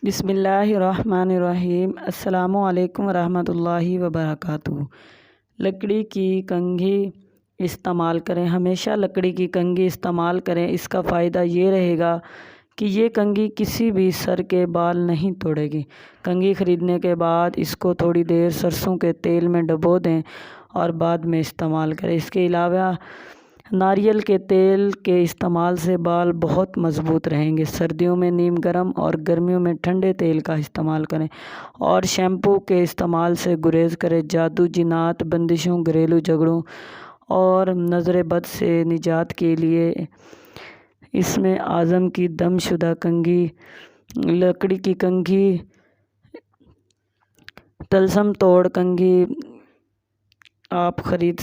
بسم اللہ الرحمن الرحیم۔ السلام علیکم ورحمۃ اللہ وبرکاتہ۔ لکڑی کی کنگھی استعمال کریں، ہمیشہ لکڑی کی کنگھی استعمال کریں۔ اس کا فائدہ یہ رہے گا کہ یہ کنگھی کسی بھی سر کے بال نہیں توڑے گی۔ کنگھی خریدنے کے بعد اس کو تھوڑی دیر سرسوں کے تیل میں ڈبو دیں اور بعد میں استعمال کریں۔ اس کے علاوہ ناریل کے تیل کے استعمال سے بال بہت مضبوط رہیں گے۔ سردیوں میں نیم گرم اور گرمیوں میں ٹھنڈے تیل کا استعمال کریں اور شیمپو کے استعمال سے گریز کریں۔ جادو، جنات، بندشوں، گھریلو جھگڑوں اور نظر بد سے نجات کے لیے اسم اعظم کی دم شدہ کنگھی، لکڑی کی کنگھی، طلسم توڑ کنگھی آپ خرید